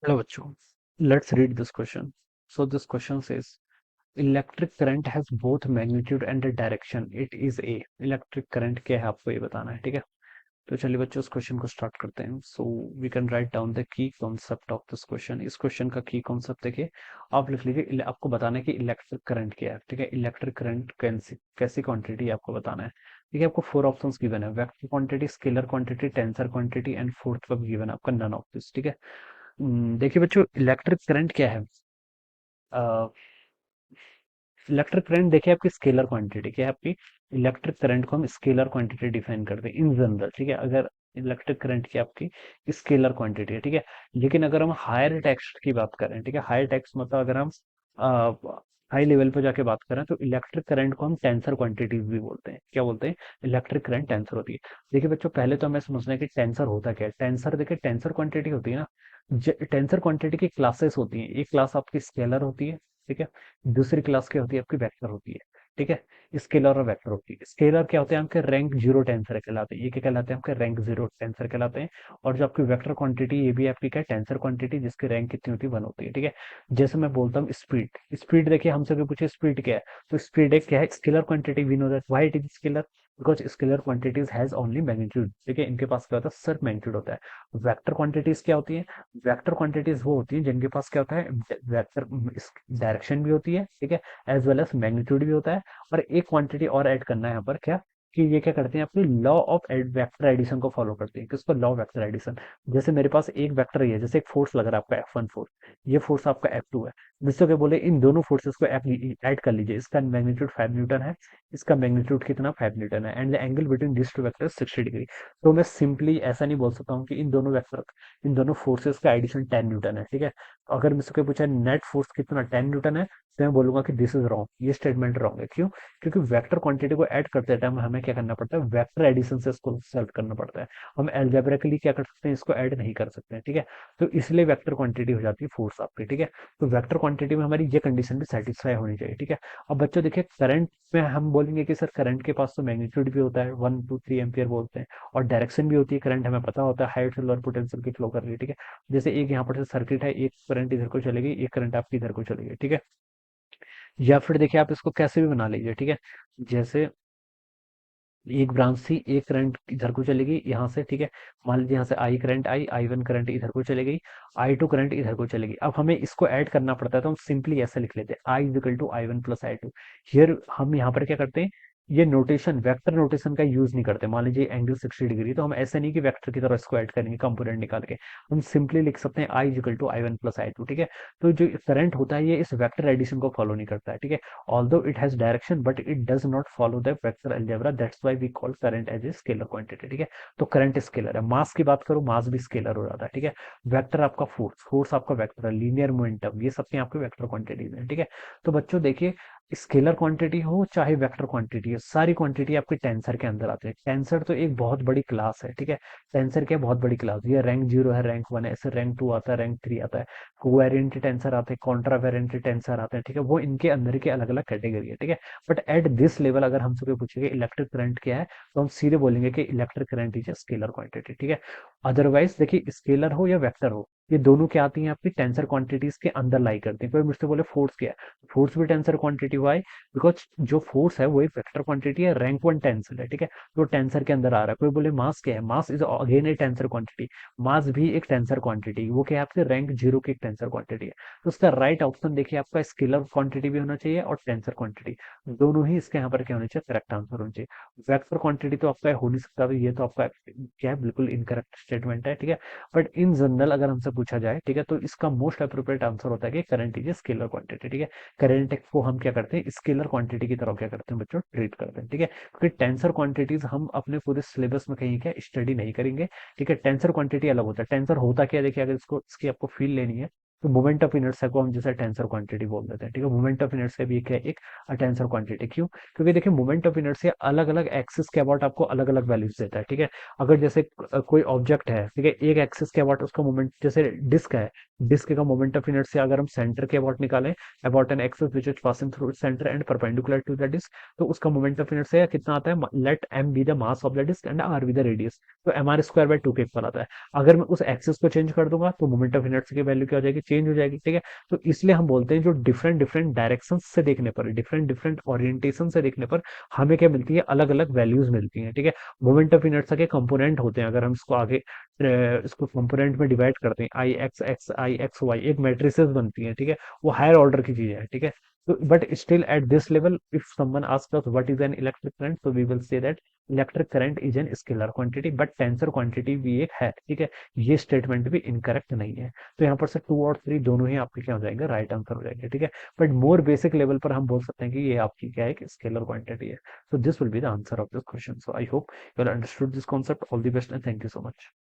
Hello bachcho, let's read this question. So this question says electric current has both magnitude and a direction. It is a electric current क्या है आपको ये बताना है, ठीक है। तो चलिए बच्चों इस क्वेश्चन को स्टार्ट करते हैं। So we can write down the key concept of this question. इस क्वेश्चन का की कॉन्सेप्ट देखिए, आप लिख लीजिए आपको बताना है कि इलेक्ट्रिक करंट क्या है, ठीक है। इलेक्ट्रिक करंट कैसी कैसी क्वांटिटी आपको बताना है, ठीक है। आपको फोर ऑप्शंस गिवन है, vector quantity, scalar quantity, tensor quantity and fourth का गिवन है आपका नन ऑफ दिस, ठीक है। देखिए बच्चों इलेक्ट्रिक करंट क्या है। इलेक्ट्रिक करंट देखिए आपकी स्केलर क्वांटिटी क्या है आपकी। इलेक्ट्रिक करंट को हम स्केलर क्वांटिटी डिफाइन करते हैं इन जनरल, ठीक है। अगर इलेक्ट्रिक करंट की आपकी स्केलर क्वांटिटी है, ठीक है। लेकिन अगर हम हायर टेक्स्ट की बात करें, ठीक है, हायर टेक्स्ट मतलब अगर हम हाई लेवल पे जाके बात करें तो इलेक्ट्रिक करंट को हम टेंसर क्वांटिटीज भी बोलते हैं। क्या बोलते हैं? इलेक्ट्रिक करंट टेंसर होती है। देखिए बच्चों पहले तो हमें समझना है कि टेंसर होता क्या है। टेंसर देखिए, टेंसर क्वांटिटी होती है ना, टेंसर क्वांटिटी की क्लासेस होती हैं। एक क्लास आपकी स्केलर होती है, ठीक है। दूसरी क्लास क्या होती है आपकी, वेक्टर होती है, ठीक है। स्केलर और वेक्टर होती है। स्केलर क्या होते हैं आपके, रैंक जीरो टेंसर कहलाते हैं। ये क्या कहलाते हैं आपके, रैंक जीरो टेंसर कहलाते हैं। और जो आपकी वेक्टर क्वांटिटी ये भी आपकी क्या है, टेंसर क्वांटिटी, जिसकी रैंक कितनी होती है, वन होती है, ठीक है। जैसे मैं बोलता हूँ स्पीड, स्पीड देखिए हमसे कोई पूछे स्पीड क्या है, तो स्पीड एक क्या है, scalar quantity. We know that why it is scalar, because scalar quantities has only magnitude, ठीक है। इनके पास क्या होता है, सिर्फ मैग्नीट्यूड होता है। वेक्टर क्वांटिटीज क्या होती है, वेक्टर क्वांटिटीज वो होती है जिनके पास क्या होता है, वेक्टर डायरेक्शन भी होती है, ठीक है, एज वेल एज मैग्नीट्यूड भी होता है। और एक क्वांटिटी और ऐड करना है यहाँ पर, क्या कि ये क्या करते हैं, अपनी लॉ ऑफ वेक्टर एडिशन को फॉलो करते हैं। किसको, लॉ वेक्टर एडिशन। जैसे मेरे पास एक वेक्टर ही है, जैसे एक फोर्स लग रहा है आपका F1 फोर्स, ये फोर्स आपका F2 है। जिससे कि बोले इन दोनों फोर्सेस को ऐड कर लीजिए, इसका मैग्नीट्यूड 5 न्यूटन है, इसका मैग्नीट्यूड कितना, 5 न्यूटन है, and the angle between this two vector 60 degree. तो मैं सिंपली ऐसा नहीं बोल सकता हूँ कि इन दोनों वेक्टर, इन दोनों फोर्सेस का एडिशन 10 न्यूटन है, ठीक है। तो अगर मुझसे कोई पूछा नेट फोर्स कितना 10 न्यूटन है, तो मैं बोलूंगा कि दिस इज रॉन्ग, ये स्टेटमेंट रॉन्ग है। क्यों? क्योंकि वेक्टर क्वांटिटी को ऐड करते टाइम हमें क्या करना पड़ता है, वेक्टर एडिशन से इसको सॉल्व करना पड़ता है। हम एल्जेब्रिकली क्या कर सकते हैं, इसको ऐड नहीं कर सकते हैं, ठीक है। तो इसलिए वेक्टर क्वांटिटी हो जाती है फोर्स आपकी, ठीक है। तो वेक्टर क्वांटिटी में हमारी ये कंडीशन भी सेटिस्फाई होनी चाहिए, ठीक है। अब बच्चों देखिए करंट में हम बोलेंगे कि सर करंट के पास तो मैग्नीट्यूड भी होता है, 1 2 3 एम्पियर बोलते हैं, और डायरेक्शन भी होती है। करंट हमें पता होता है हाइट से लोअर पोटेंशियल की फ्लो कर रही है, ठीक है। जैसे एक यहाँ पर से सर्किट है, एक करंट इधर को चलेगी, एक करंट आपकी इधर को चलेगी, ठीक है। या फिर देखिए आप इसको कैसे भी बना लीजिए, ठीक है। जैसे एक ब्रांच थी, एक करंट इधर को चलेगी यहाँ से, ठीक है। मान लीजिए यहाँ से I current I, I1 current इधर को चलेगी, I2 करंट इधर को चलेगी। अब हमें इसको ऐड करना पड़ता है, तो हम सिंपली ऐसे लिख लेते हैं, I is equal to I1 plus I2। Here हम यहाँ पर क्या करते हैं, ये नोटेशन, वेक्टर नोटेशन का यूज नहीं करते। मान लीजिए एंगल 60 डिग्री, तो हम ऐसे नहीं कि वेक्टर की तरह इसको ऐड करेंगे कंपोनेंट निकाल के। हम सिंपली लिख सकते हैं I is equal to I1 plus I2, ठीक है। तो जो करंट होता है ये इस वेक्टर एडिशन को फॉलो नहीं करता है, ठीक है। Although it has direction but it does not follow the vector algebra, that's why we call current as a scalar quantity, ठीक है। तो करंट स्केलर है। मास की बात करो, मास भी स्केलर हो जाता है, ठीक है। वेक्टर आपका फोर्स, फोर्स आपका वेक्टर है, लीनियर मोमेंटम, ये सब आपके वेक्टर क्वांटिटीज हैं, ठीक है। तो बच्चों देखिए, स्केलर क्वांटिटी हो चाहे वेक्टर क्वांटिटी हो, सारी क्वांटिटी आपकी टेंसर के अंदर आती है। टेंसर तो एक बहुत बड़ी क्लास है, ठीक है। टेंसर क्या, बहुत बड़ी क्लास। ये रैंक जीरो है, रैंक वन है, ऐसे रैंक टू आता है, रैंक थ्री आता है, कोवेरिएंट टेंसर आते हैं, कॉन्ट्रा वेरिएंट टेंसर आते हैं, ठीक है। वो इनके अंदर के अलग अलग कैटेगरी है, ठीक है। बट एट दिस लेवल अगर हमसे कोई पूछेगा इलेक्ट्रिक करंट क्या है, तो हम सीधे बोलेंगे कि electric current is a scalar quantity, ठीक है। अदरवाइज देखिए स्केलर हो या वेक्टर हो, ये दोनों क्या आती हैं आपकी टेंसर क्वांटिटीज के अंदर लाई करती हैं। कोई मुझसे बोले फोर्स क्या है, फोर्स भी टेंसर क्वांटिटी हुआ है, बिकॉज जो फोर्स है वो एक वेक्टर क्वांटिटी है, रैंक वन टेंसर है, ठीक है। तो टेंसर के अंदर आ रहा है। कोई बोले मास क्या है, mass is again a tensor quantity, mass भी एक टेंसर क्वांटिटी, वो क्या है आपके रैंक जीरो की एक टेंसर क्वांटिटी है। तो उसका राइट ऑप्शन देखिए आपका स्केलर क्वांटिटी भी होना चाहिए और टेंसर क्वांटिटी, दोनों ही इसके यहाँ पर क्या होने चाहिए, करेक्ट आंसर होना चाहिए। वेक्टर क्वांटिटी तो आपका हो नहीं सकता, तो ये तो आपका क्या है, बिल्कुल इनकरेक्ट स्टेटमेंट है, ठीक है। बट इन जनरल अगर हमसे पूछा जाए, ठीक है, तो इसका मोस्ट अप्रोप्रिएट आंसर होता है कि करंट इज स्केलर क्वांटिटी, ठीक है। करंट को हम क्या करते हैं, स्केलर क्वांटिटी की तरह क्या करते हैं बच्चों, ट्रीट करते हैं, ठीक है। क्योंकि टेंसर क्वांटिटीज हम अपने पूरे सिलेबस में कहीं क्या स्टडी नहीं करेंगे, ठीक है। टेंसर क्वांटिटी अलग होता है। टेंसर होता क्या है, देखिए अगर इसको इसकी आपको फील लेनी है, तो मोमेंट ऑफ इनर्शिया को हम जैसे टेंसर क्वांटिटी बोल देते हैं, ठीक है। मोमेंट ऑफ इनर्शिया भी क्या है, एक टेंसर क्वांटिटी। क्यों? क्योंकि देखिए मोमेंट ऑफ इनर्शिया अलग अलग एक्सिस के अबाउट आपको अलग अलग वैल्यूज देता है, ठीक है। अगर जैसे कोई ऑब्जेक्ट है, ठीक है, एक एक्सिस के अबाउट उसका मोमेंट, जैसे डिस्क है, डिस्क का मोमेंट ऑफ इनर्शिया अगर हम सेंटर के अबाउट निकालें, about an axis which is passing through centre and perpendicular to the disc, तो उसका मोमेंट ऑफ इनर्शिया कितना आता है, let M be the mass of the disc and R be the radius, तो M R square by 2 के equal आता है। अगर मैं उस एक्सिस को चेंज कर दूंगा तो मोमेंट ऑफ इनर्शिया की वैल्यू क्या हो जाएगी, चेंज हो जाएगी, ठीक है। तो इसलिए हम बोलते हैं जो डिफरेंट डिफरेंट डायरेक्शन से देखने पर, डिफरेंट डिफरेंट ओरिएंटेशन से देखने पर हमें क्या मिलती है, अलग अलग वैल्यूज मिलती हैं, ठीक है। मोमेंट ऑफ इनर्शिया के कंपोनेंट होते हैं, अगर हम इसको आगे इसको कंपोनेंट में डिवाइड करते हैं, आई एक्स एक्स आई एक्स वाई, एक मैट्रिसेस बनती है, ठीक है। वो हायर ऑर्डर की चीज है, ठीक है। तो but still at this level if someone asks us what is an electric current, so we will say that electric current is an scalar quantity, but tensor quantity भी एक है, ठीक है। ये स्टेटमेंट भी इनकरेक्ट नहीं है। तो यहाँ पर से 2 और 3 दोनों ही आपके क्या हो जाएंगे, राइट आंसर हो जाएंगे, ठीक है। बट मोर बेसिक लेवल पर हम बोल सकते हैं कि ये आपकी क्या है, कि स्केलर क्वांटिटी है। So this will be the answer of this question. So I hope you have understood this concept. All the best and thank you so much.